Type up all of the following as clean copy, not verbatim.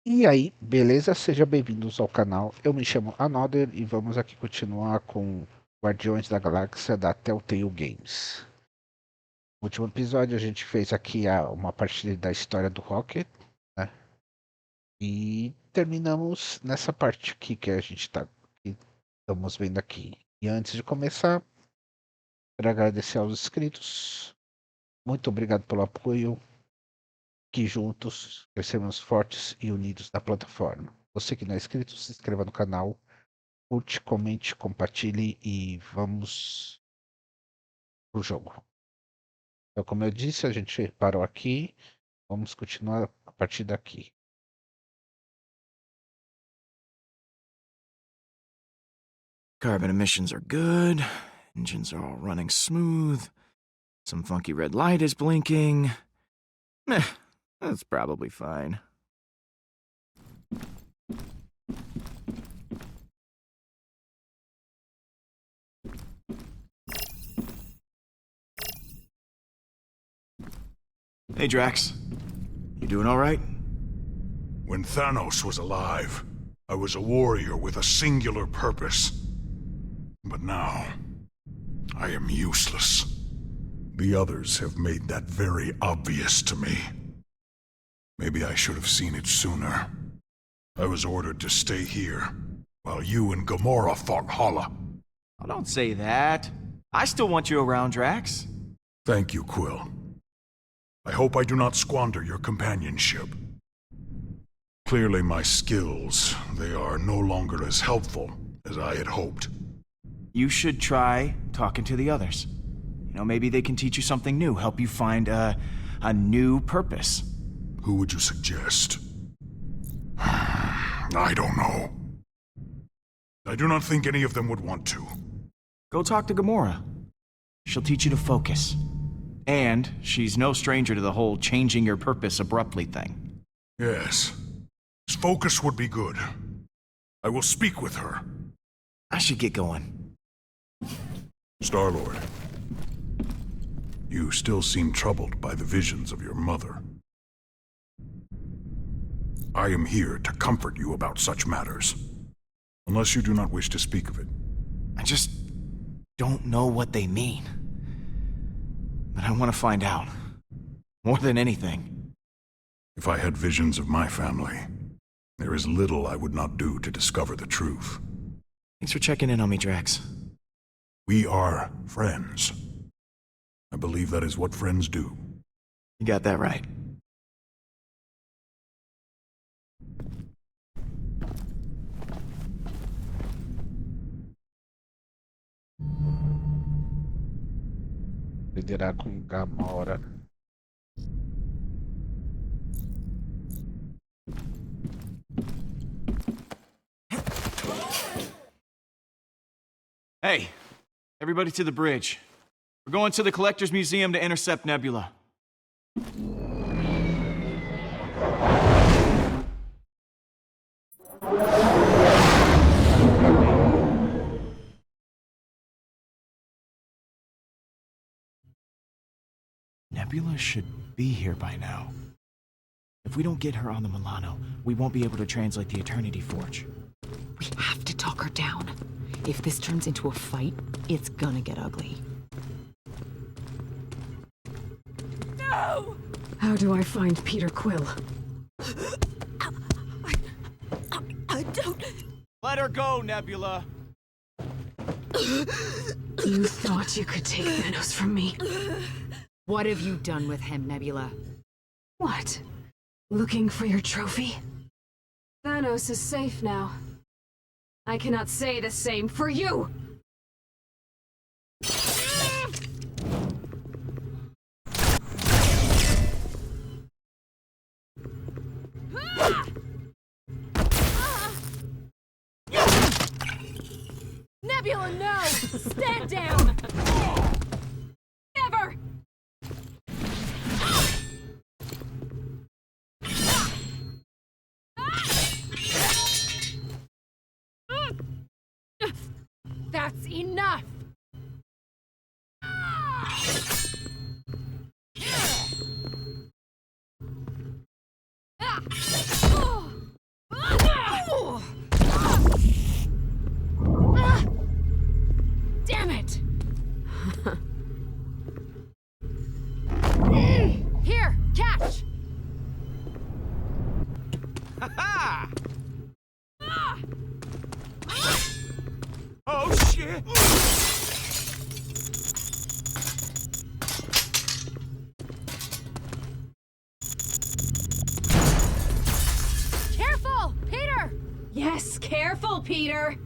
E aí, beleza? Sejam bem-vindos ao canal. Eu me chamo Another e vamos aqui continuar com Guardiões da Galáxia da Telltale Games. No último episódio a gente fez aqui uma parte da história do Rocket, né? E terminamos nessa parte aqui que estamos vendo aqui. E antes de começar, quero agradecer aos inscritos. Muito obrigado pelo apoio. Que juntos crescemos fortes e unidos na plataforma. Você que não é inscrito, se inscreva no canal, curte, comente, compartilhe e vamos pro jogo. Então, como eu disse, a gente parou aqui, vamos continuar a partir daqui. Carbon emissions are good. Engines are all running smooth. Some funky red light is blinking. Meh, that's probably fine. Hey, Drax. You doing all right? When Thanos was alive, I was a warrior with a singular purpose. But now, I am useless. The others have made that very obvious to me. Maybe I should have seen it sooner. I was ordered to stay here, while you and Gamora fought Hala. Oh, don't say that. I still want you around, Drax. Thank you, Quill. I hope I do not squander your companionship. Clearly my skills, they are no longer as helpful as I had hoped. You should try talking to the others. You know, maybe they can teach you something new, help you find a new purpose. Who would you suggest? I don't know. I do not think any of them would want to. Go talk to Gamora. She'll teach you to focus. And she's no stranger to the whole changing your purpose abruptly thing. Yes. His focus would be good. I will speak with her. I should get going. Star-Lord, you still seem troubled by the visions of your mother. I am here to comfort you about such matters, unless you do not wish to speak of it. I just don't know what they mean. But I want to find out. More than anything. If I had visions of my family, there is little I would not do to discover the truth. Thanks for checking in on me, Drax. We are friends. I believe that is what friends do. You got that right. Liderar com Gamora. Hey, everybody to the bridge. We're going to the Collector's Museum to intercept Nebula. Nebula should be here by now. If we don't get her on the Milano, we won't be able to translate the Eternity Forge. We have to talk her down. If this turns into a fight, it's gonna get ugly. No! How do I find Peter Quill? I don't... Let her go, Nebula! You thought you could take Thanos from me? What have you done with him, Nebula? What? Looking for your trophy? Thanos is safe now. I cannot say the same for you! Nebula, no! Stand down! Never! That's enough! Ha-ha! Oh, shit! Careful, Peter! Yes, careful, Peter!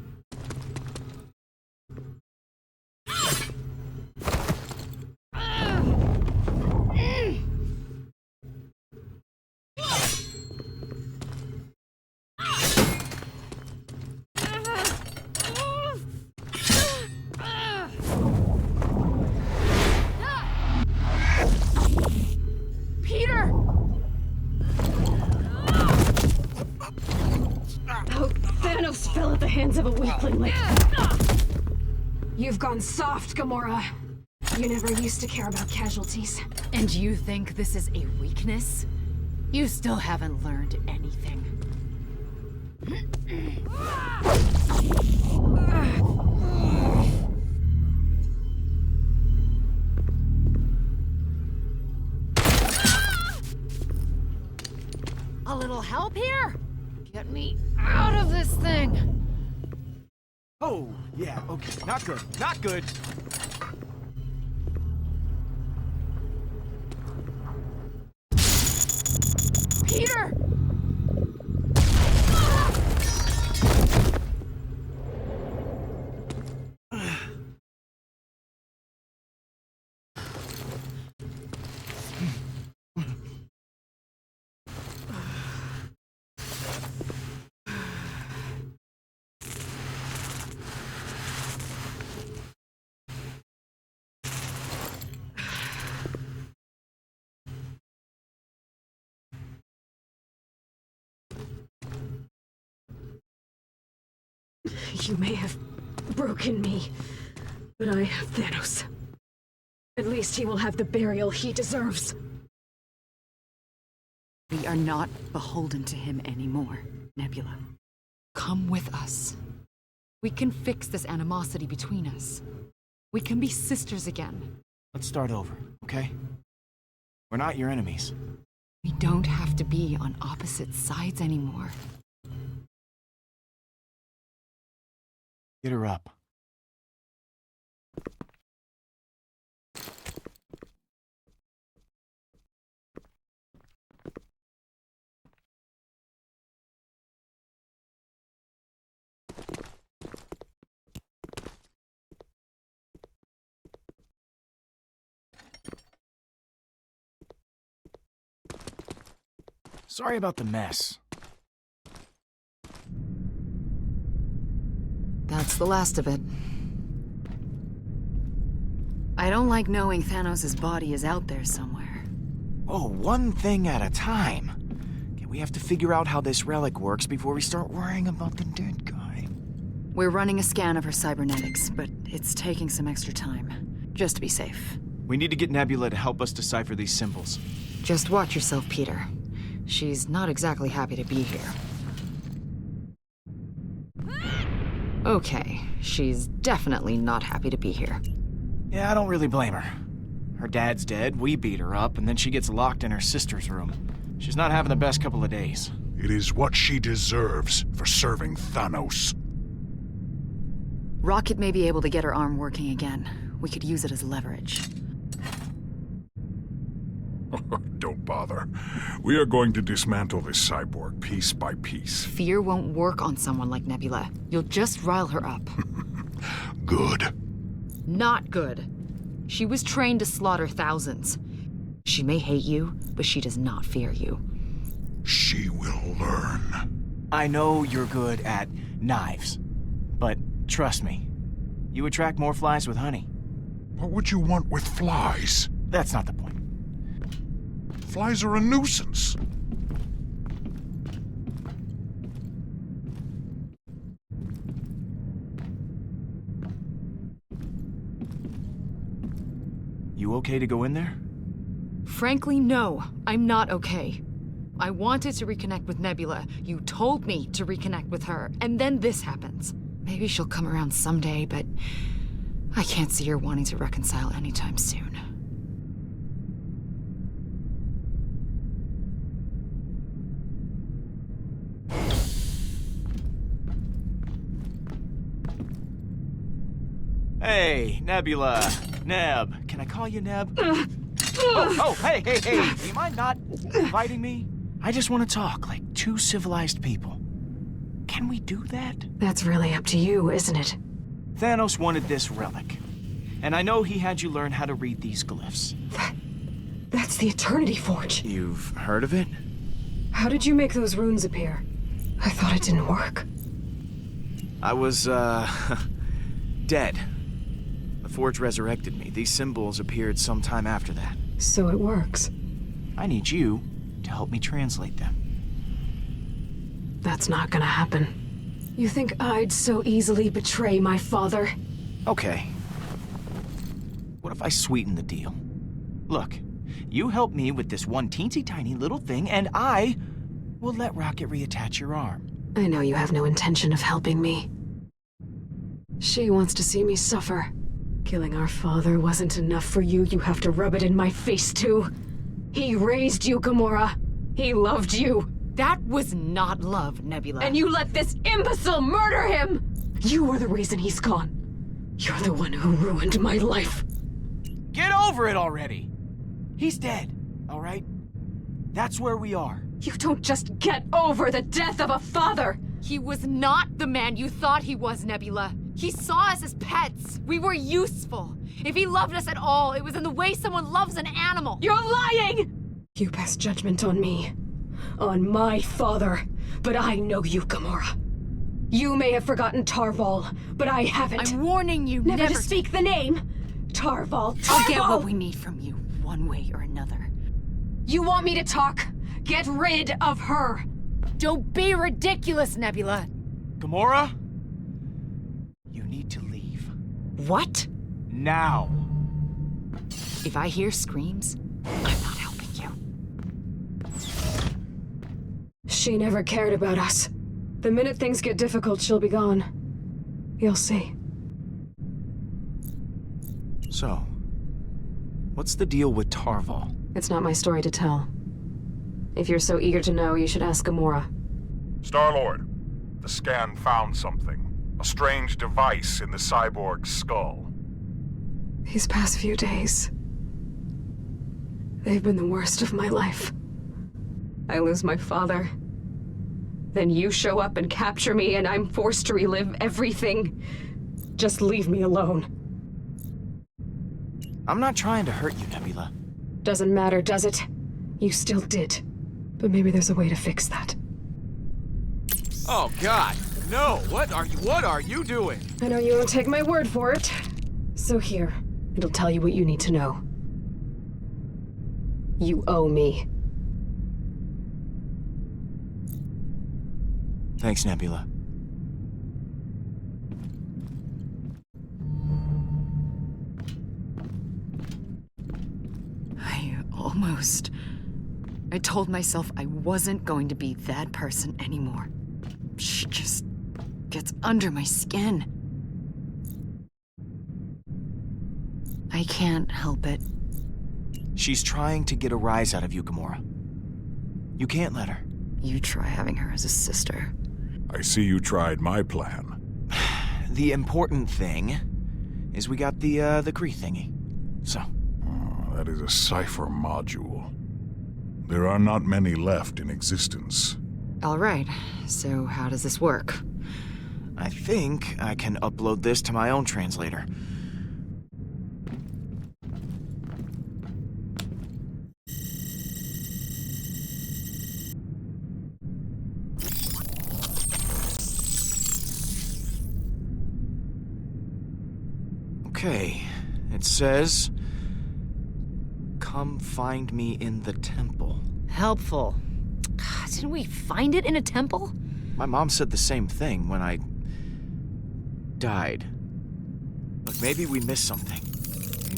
Fell at the hands of a weakling like... You've gone soft, Gamora. You never used to care about casualties. And you think this is a weakness? You still haven't learned anything. A little help here? Get me out of this thing! Oh, yeah, okay. Not good. Not good. Peter! You may have broken me, but I have Thanos. At least he will have the burial he deserves. We are not beholden to him anymore, Nebula. Come with us. We can fix this animosity between us. We can be sisters again. Let's start over, okay? We're not your enemies. We don't have to be on opposite sides anymore. Get her up. Sorry about the mess. That's the last of it. I don't like knowing Thanos' body is out there somewhere. Oh, one thing at a time. Okay, we have to figure out how this relic works before we start worrying about the dead guy. We're running a scan of her cybernetics, but it's taking some extra time. Just to be safe. We need to get Nebula to help us decipher these symbols. Just watch yourself, Peter. She's not exactly happy to be here. Okay, she's definitely not happy to be here. Yeah, I don't really blame her. Her dad's dead, we beat her up, and then she gets locked in her sister's room. She's not having the best couple of days. It is what she deserves for serving Thanos. Rocket may be able to get her arm working again. We could use it as leverage. Don't bother. We are going to dismantle this cyborg piece by piece. Fear won't work on someone like Nebula. You'll just rile her up. Good. Not good. She was trained to slaughter thousands. She may hate you, but she does not fear you. She will learn. I know you're good at knives, but trust me, you attract more flies with honey. What would you want with flies? That's not the point. Flies are a nuisance. You okay to go in there? Frankly, no. I'm not okay. I wanted to reconnect with Nebula. You told me to reconnect with her, and then this happens. Maybe she'll come around someday, but I can't see her wanting to reconcile anytime soon. Hey, Nebula. Neb. Can I call you Neb? Hey. Do you mind not inviting me? I just want to talk like two civilized people. Can we do that? That's really up to you, isn't it? Thanos wanted this relic. And I know he had you learn how to read these glyphs. That's the Eternity Forge. You've heard of it? How did you make those runes appear? I thought it didn't work. I was, dead. The Forge resurrected me. These symbols appeared sometime after that. So it works. I need you to help me translate them. That's not gonna happen. You think I'd so easily betray my father? Okay. What if I sweeten the deal? Look, you help me with this one teensy tiny little thing, and I will let Rocket reattach your arm. I know you have no intention of helping me. She wants to see me suffer. Killing our father wasn't enough for you. You have to rub it in my face, too. He raised you, Gamora. He loved you. That was not love, Nebula. And you let this imbecile murder him! You were the reason he's gone. You're the one who ruined my life. Get over it already! He's dead, all right? That's where we are. You don't just get over the death of a father! He was not the man you thought he was, Nebula. He saw us as pets. We were useful. If he loved us at all, it was in the way someone loves an animal. You're lying! You pass judgment on me. On my father. But I know you, Gamora. You may have forgotten Tarval, but I haven't. I'm warning you, never to speak the name. Tarval. I'll get what we need from you, one way or another. You want me to talk? Get rid of her. Don't be ridiculous, Nebula. Gamora? You need to leave. What? Now. If I hear screams, I'm not helping you. She never cared about us. The minute things get difficult, she'll be gone. You'll see. So, what's the deal with Tarval? It's not my story to tell. If you're so eager to know, you should ask Gamora. Star-Lord, the scan found something. A strange device in the cyborg's skull. These past few days, they've been the worst of my life. I lose my father. Then you show up and capture me, and I'm forced to relive everything. Just leave me alone. I'm not trying to hurt you, Nebula. Doesn't matter, does it? You still did. But maybe there's a way to fix that. Oh, God. No, what are you doing? I know you won't take my word for it. So here, it'll tell you what you need to know. You owe me. Thanks, Nebula. I told myself I wasn't going to be that person anymore. She just gets under my skin. I can't help it. She's trying to get a rise out of you, Gamora. You can't let her. You try having her as a sister. I see you tried my plan. The important thing is we got the Kree thingy. So. That is a cipher module. There are not many left in existence. All right, so how does this work? I think I can upload this to my own translator. Okay, it says, "Come find me in the temple." Helpful. Didn't we find it in a temple? My mom said the same thing when I died. But maybe we missed something.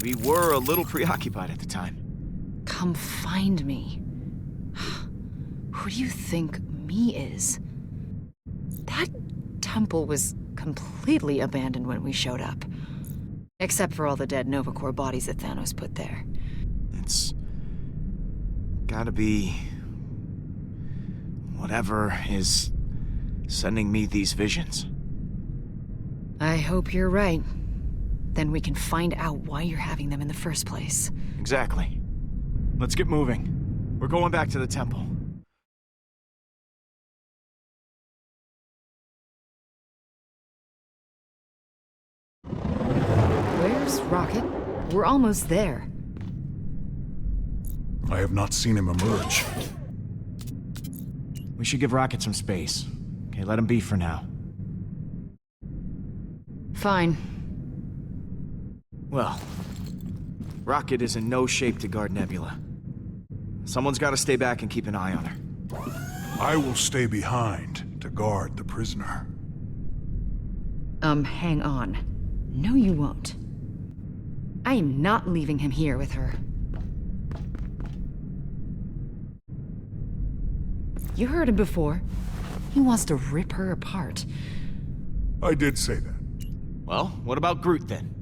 We were a little preoccupied at the time. Come find me. Who do you think me is? That temple was completely abandoned when we showed up. Except for all the dead Nova Corps bodies that Thanos put there. It's gotta be whatever is sending me these visions. I hope you're right. Then we can find out why you're having them in the first place. Exactly. Let's get moving. We're going back to the temple. Where's Rocket? We're almost there. I have not seen him emerge. We should give Rocket some space. Okay, let him be for now. Fine. Well, Rocket is in no shape to guard Nebula. Someone's got to stay back and keep an eye on her. I will stay behind to guard the prisoner. Hang on. No, you won't. I am not leaving him here with her. You heard him before. He wants to rip her apart. I did say that. Well, what about Groot then?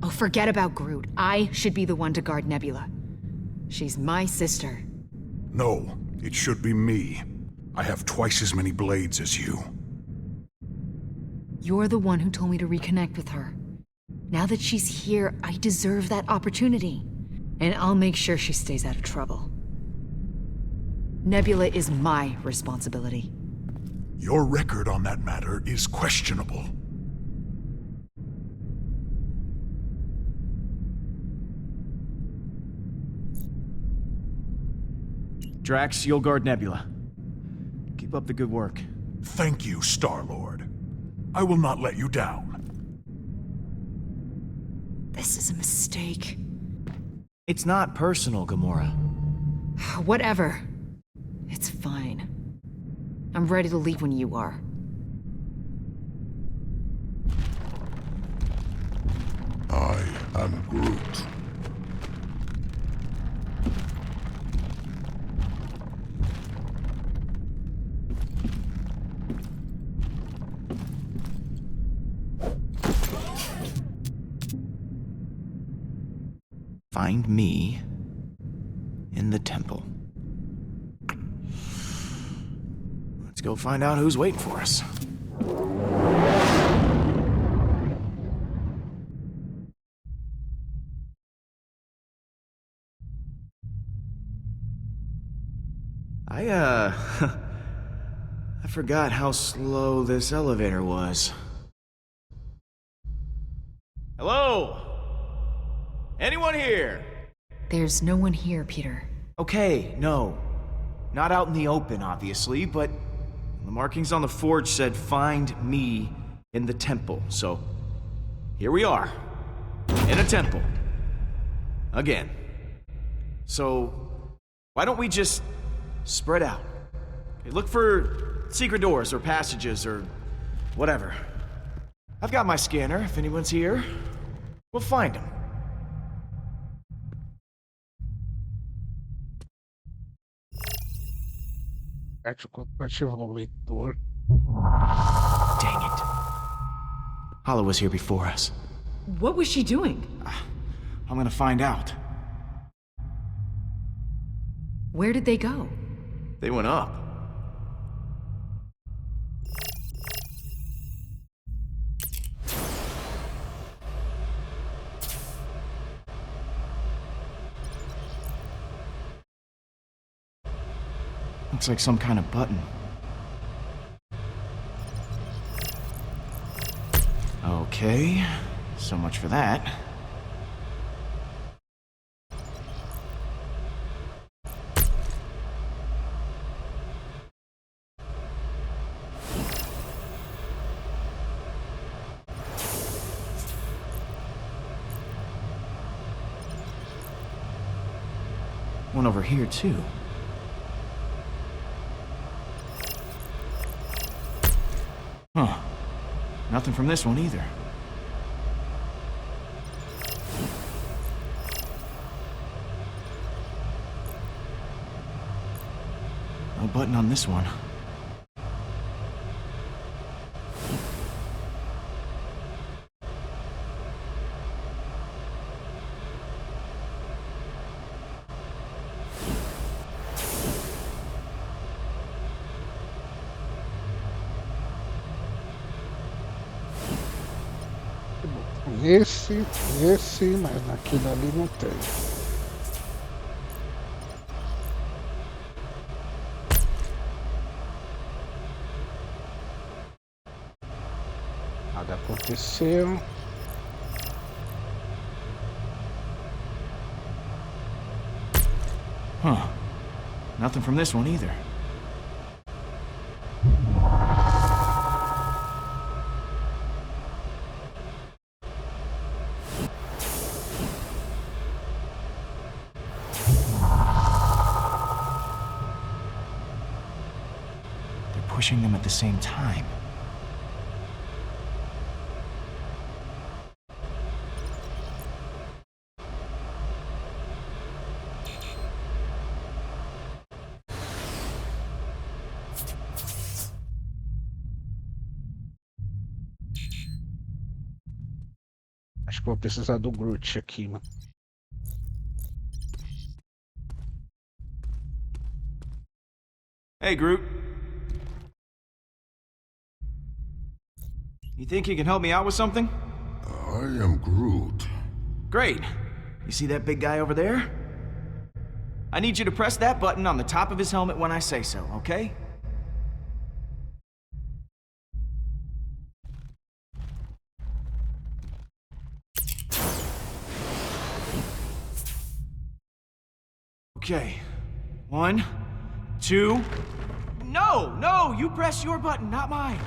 Oh, forget about Groot. I should be the one to guard Nebula. She's my sister. No, it should be me. I have twice as many blades as you. You're the one who told me to reconnect with her. Now that she's here, I deserve that opportunity. And I'll make sure she stays out of trouble. Nebula is my responsibility. Your record on that matter is questionable. Drax, you'll guard Nebula. Keep up the good work. Thank you, Star-Lord. I will not let you down. This is a mistake. It's not personal, Gamora. Whatever. It's fine. I'm ready to leave when you are. I am Groot. Find me in the temple. Let's go find out who's waiting for us. I forgot how slow this elevator was. Hello? Anyone here? There's no one here, Peter. Okay, no. Not out in the open, obviously, but the markings on the forge said, "Find me in the temple." So, here we are. In a temple. Again. So, why don't we just spread out? Okay, look for secret doors or passages or whatever. I've got my scanner, if anyone's here. We'll find them. Leitor. Dang it. Hala was here before us. What was she doing? I'm gonna find out. Where did they go? They went up. Looks like some kind of button. Okay, so much for that. One over here, too. Huh. Nothing from this one either. No button on this one. nesse, mas naquele ali não tem. Nada aconteceu. Huh. Nothing from this one either. They're pushing them at the same time. Acho que vou precisar do Groot aqui, mano. Hey, Groot. You think you can help me out with something? I am Groot. Great. You see that big guy over there? I need you to press that button on the top of his helmet when I say so, okay? Okay. 1, 2... No! You press your button, not mine.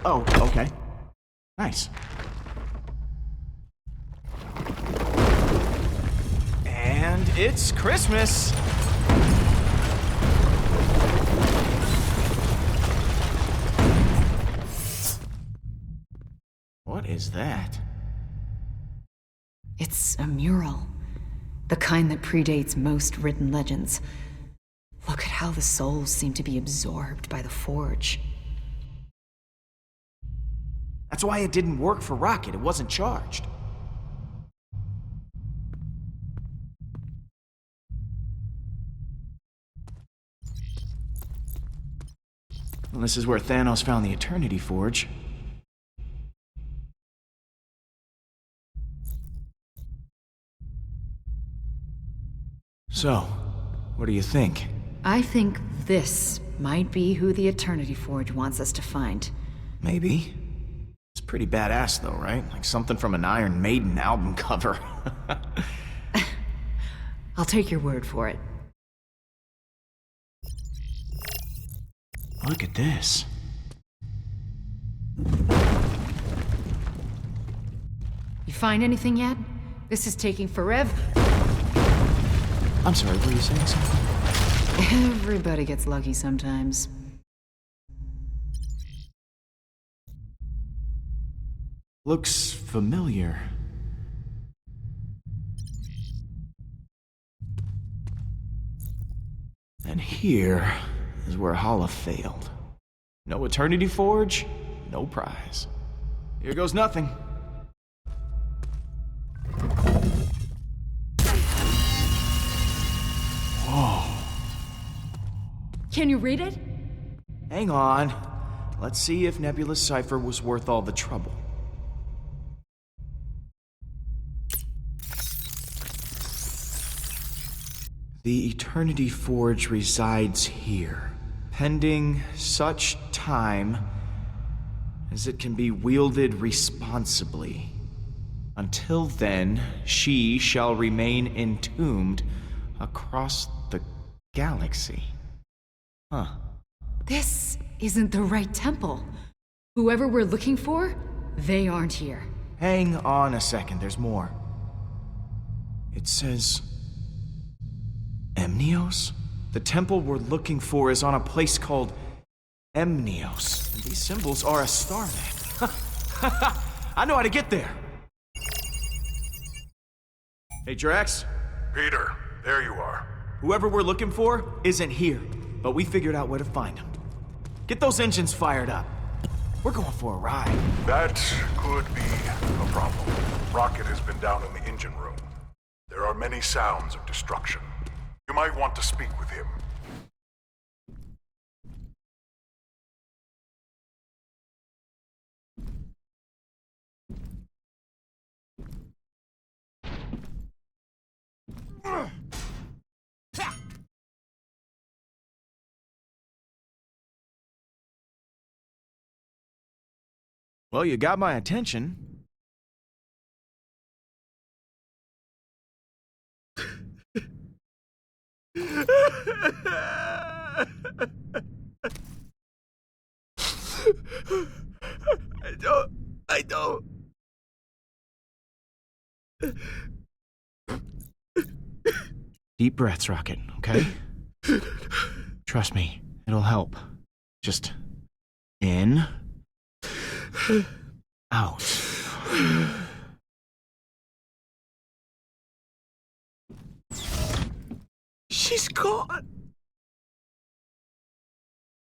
Oh, okay. Nice. And it's Christmas! What is that? It's a mural. The kind that predates most written legends. Look at how the souls seem to be absorbed by the Forge. That's why it didn't work for Rocket. It wasn't charged. Well, this is where Thanos found the Eternity Forge. So, what do you think? I think this might be who the Eternity Forge wants us to find. Maybe. It's pretty badass though, right? Like something from an Iron Maiden album cover. I'll take your word for it. Look at this. You find anything yet? This is taking forever. I'm sorry, were you saying something? Everybody gets lucky sometimes. Looks familiar. And here is where Hala failed. No Eternity Forge, no prize. Here goes nothing. Whoa. Can you read it? Hang on. Let's see if Nebula's cipher was worth all the trouble. The Eternity Forge resides here, pending such time as it can be wielded responsibly. Until then, she shall remain entombed across the galaxy. Huh. This isn't the right temple. Whoever we're looking for, they aren't here. Hang on a second, there's more. It says... Emnios? The temple we're looking for is on a place called Emnios. And these symbols are a star map. I know how to get there. Hey, Drax. Peter, there you are. Whoever we're looking for isn't here, but we figured out where to find him. Get those engines fired up. We're going for a ride. That could be a problem. Rocket has been down in the engine room. There are many sounds of destruction. You might want to speak with him. Well, you got my attention. I don't. Deep breaths, Rocket, okay? Trust me, it'll help. Just in, out. She's gone.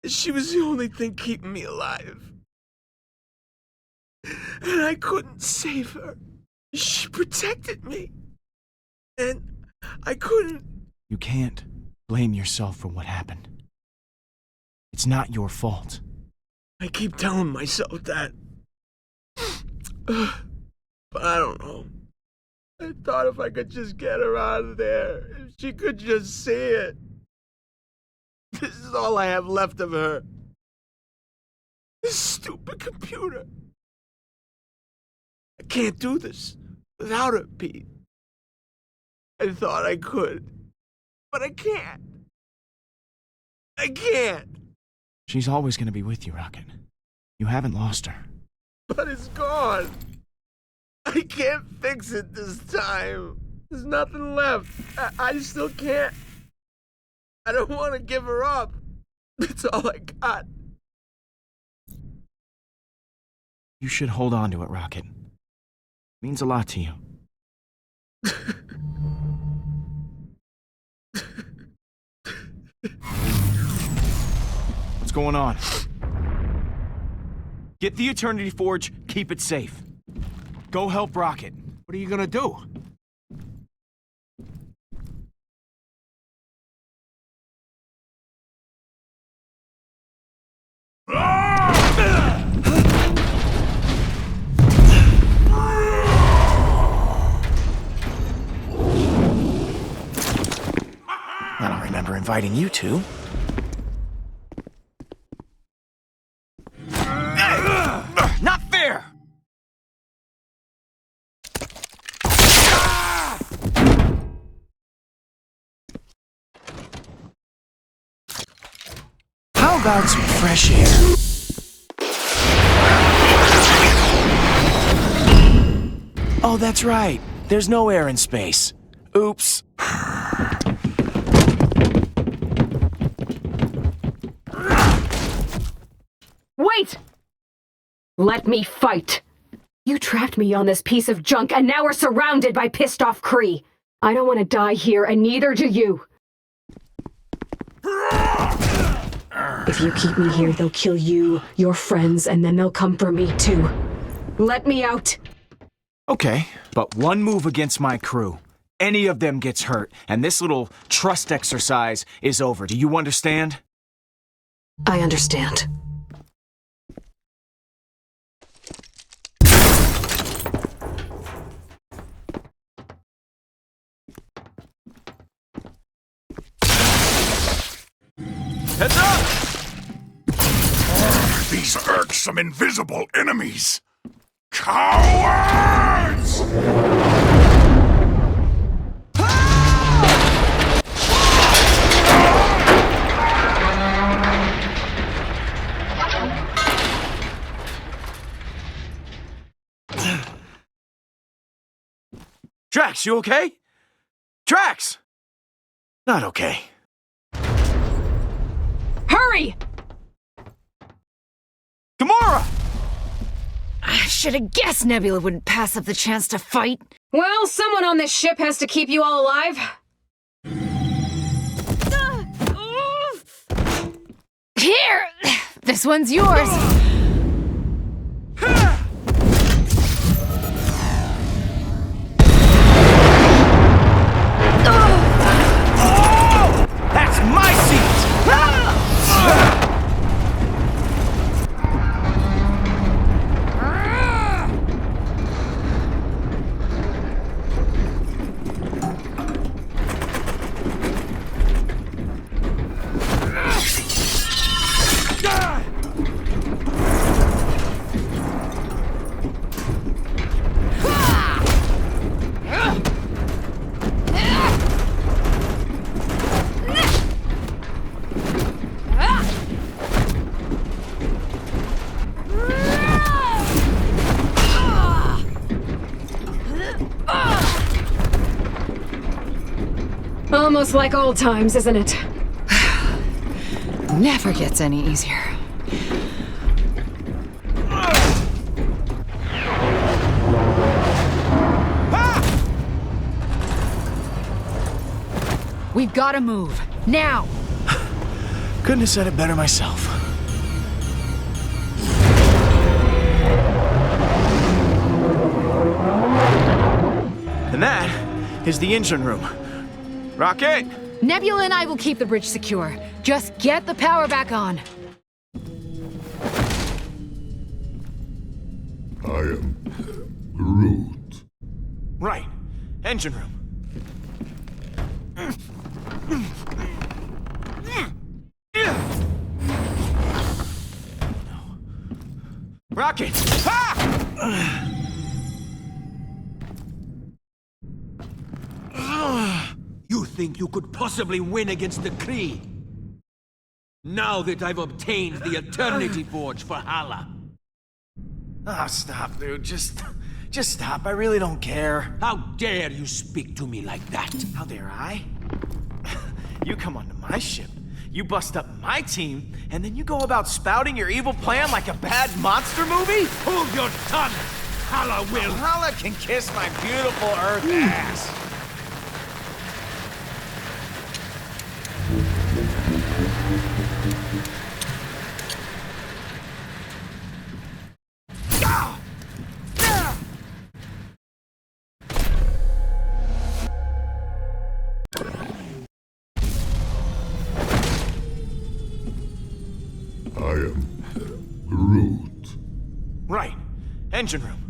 She was the only thing keeping me alive. And I couldn't save her. She protected me. And I couldn't... You can't blame yourself for what happened. It's not your fault. I keep telling myself that. But I don't know. I thought if I could just get her out of there, if she could just see it. This is all I have left of her. This stupid computer. I can't do this without her, Pete. I thought I could, but I can't. I can't. She's always going to be with you, Rocket. You haven't lost her. But it's gone. I can't fix it this time. There's nothing left. I still can't. I don't want to give her up. That's all I got. You should hold on to it, Rocket. It means a lot to you. What's going on? Get the Eternity Forge, keep it safe. Go help Rocket. What are you gonna do? I don't remember inviting you to. Not fair! How about some fresh air? Oh, that's right. There's no air in space. Oops. Wait! Let me fight! You trapped me on this piece of junk, and now we're surrounded by pissed-off Kree. I don't want to die here, and neither do you. If you keep me here, they'll kill you, your friends, and then they'll come for me, too. Let me out! Okay, but one move against my crew. Any of them gets hurt, and this little trust exercise is over. Do you understand? I understand. Heads up! These irksome invisible enemies! Cowards! Drax, you okay? Drax! Not okay. Hurry! Gamora! I should have guessed Nebula wouldn't pass up the chance to fight. Well, someone on this ship has to keep you all alive. Here! This one's yours. That's my seat! Almost like old times, isn't it? Never gets any easier. We've got to move. Now! Couldn't have said it better myself. And that is the engine room. Rocket! Nebula and I will keep the bridge secure. Just get the power back on. I am Groot. Right. Engine room. Rocket! You think you could possibly win against the Kree? Now that I've obtained the Eternity Forge for Hala. Oh, stop, dude. Just stop. I really don't care. How dare you speak to me like that? How dare I? You come onto my ship, you bust up my team, and then you go about spouting your evil plan like a bad monster movie? Hold your tongue! Hala will! Hala can kiss my beautiful Earth ass. I am Groot. Right. Engine room.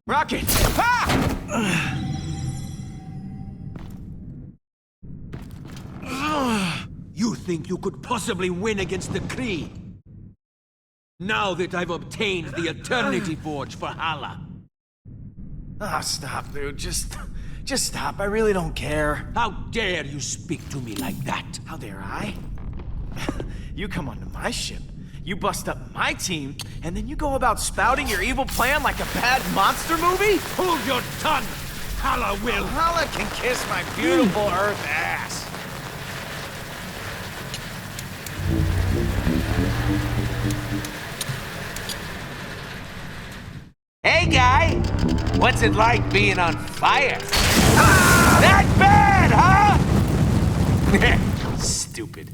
Rocket! You think you could possibly win against the Kree? Now that I've obtained the Eternity Forge for Hala. Oh, stop, dude. Just stop. I really don't care. How dare you speak to me like that? How dare I? You come onto my ship, you bust up my team, and then you go about spouting your evil plan like a bad monster movie? Hold your tongue! Hala will! Hala can kiss my beautiful Earth ass. Hey, guy! What's it like being on fire? That bad, huh? Stupid.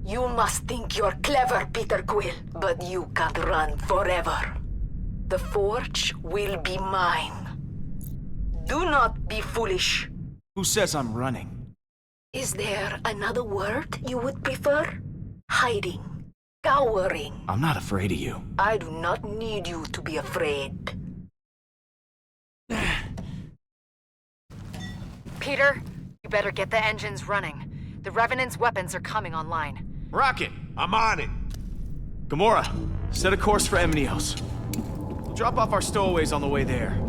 You must think you're clever, Peter Quill, but you can't run forever. The forge will be mine. Do not be foolish. Who says I'm running? Is there another word you would prefer? Hiding. Cowering. I'm not afraid of you. I do not need you to be afraid. Peter, you better get the engines running. The Revenant's weapons are coming online. Rocket! I'm on it. Gamora, set a course for Emnios. Drop off our stowaways on the way there.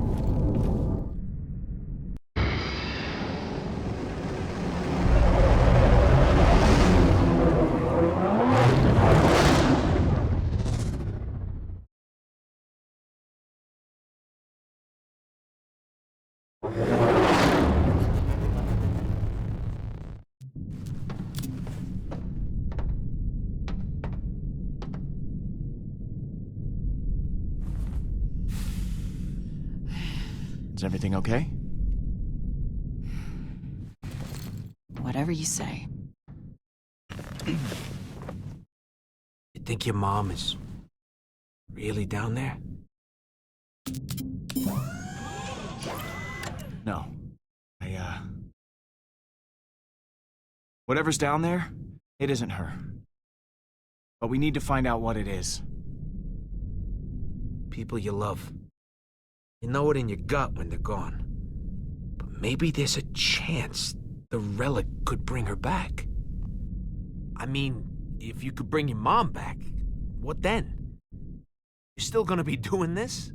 Is everything okay? Whatever you say. You think your mom is really down there? No. Whatever's down there, it isn't her. But we need to find out what it is. People you love. You know it in your gut when they're gone. But maybe there's a chance the relic could bring her back. I mean, if you could bring your mom back, what then? You're still gonna be doing this?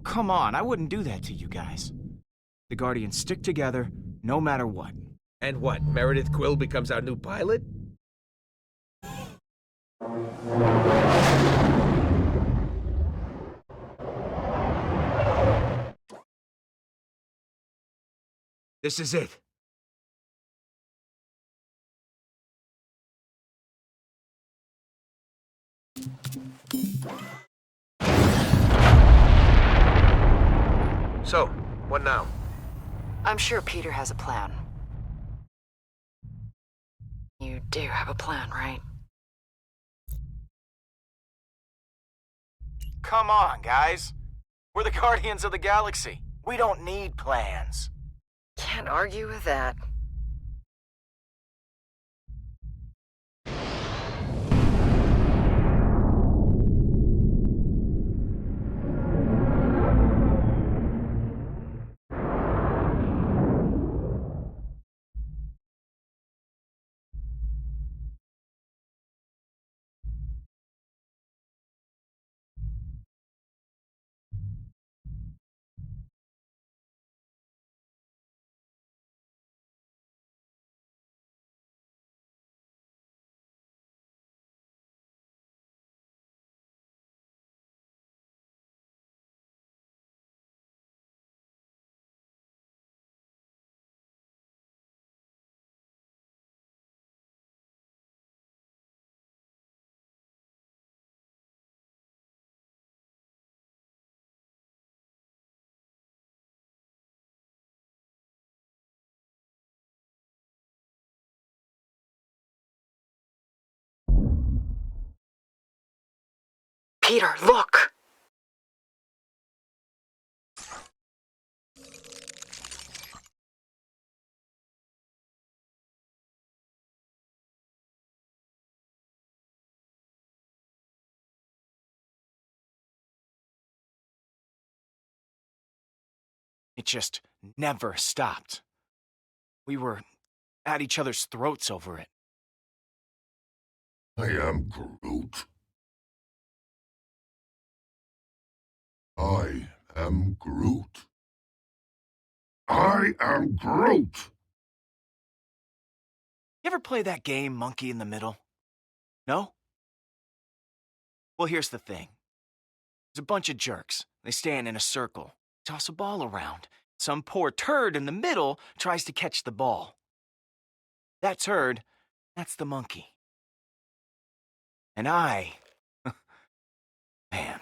come on, I wouldn't do that to you guys. The Guardians stick together, no matter what. And what, Meredith Quill becomes our new pilot? This is it. So, what now? I'm sure Peter has a plan. You do have a plan, right? Come on, guys. We're the Guardians of the Galaxy. We don't need plans. Can't argue with that. Peter, look! It just never stopped. We were at each other's throats over it. I am Groot. I am Groot. I am Groot! You ever play that game, Monkey in the Middle? No? Well, here's the thing. There's a bunch of jerks. They stand in a circle, toss a ball around. Some poor turd in the middle tries to catch the ball. That turd, that's the monkey. And I... man...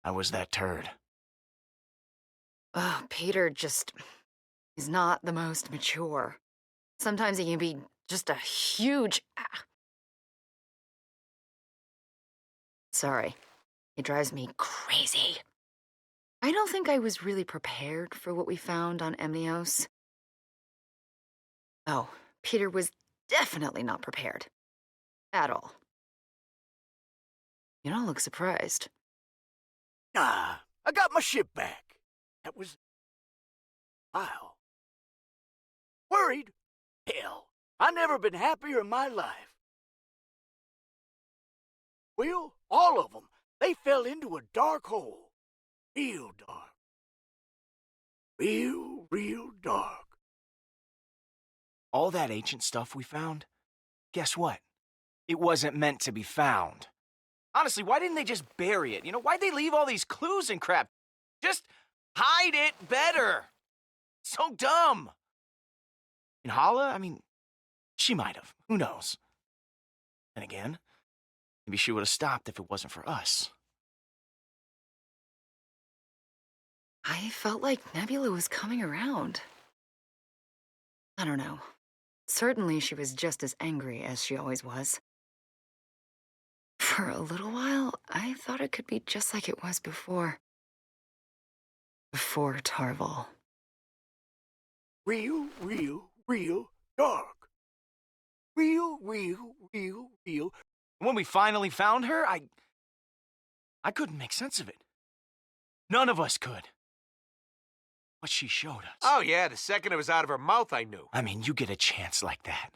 I was that turd. Oh, Peter he's not the most mature. Sometimes he can be just a huge... Sorry. It drives me crazy. I don't think I was really prepared for what we found on Emnios. Oh, Peter was definitely not prepared. At all. You don't look surprised. Nah, I got my ship back. That was... wow. Worried? Hell, I never been happier in my life. Well, all of them, they fell into a dark hole. Real dark. Real dark. All that ancient stuff we found, guess what? It wasn't meant to be found. Honestly, why didn't they just bury it? You know, why'd they leave all these clues and crap? Just hide it better. So dumb. And Hala, I mean, she might have. Who knows? And again, maybe she would have stopped if it wasn't for us. I felt like Nebula was coming around. I don't know. Certainly she was just as angry as she always was. For a little while, I thought it could be just like it was before. Before Tarval. Real dark. Real. When we finally found her, I couldn't make sense of it. None of us could. What she showed us. Oh, yeah, the second it was out of her mouth, I knew. I mean, you get a chance like that.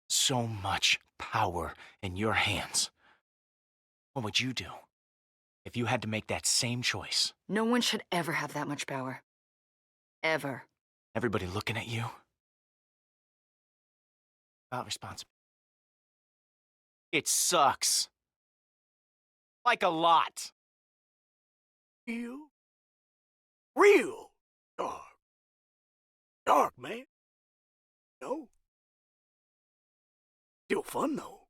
So much power in your hands. What would you do if you had to make that same choice? No one should ever have that much power. Ever. Everybody looking at you? About responsibility. It sucks. Like a lot. Real? Real dark. Dark, man. No. Still fun, though.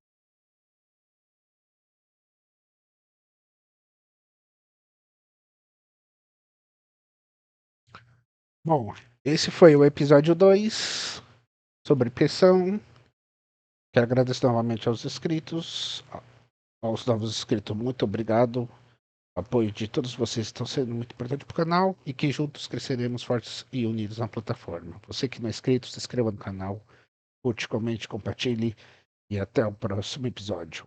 Bom, esse foi o episódio 2 sobre Pressão. Quero agradecer novamente aos inscritos. Aos novos inscritos, muito obrigado. O apoio de todos vocês estão sendo muito importante para o canal e que juntos cresceremos fortes e unidos na plataforma. Você que não é inscrito, se inscreva no canal, curte, comente, compartilhe e até o próximo episódio.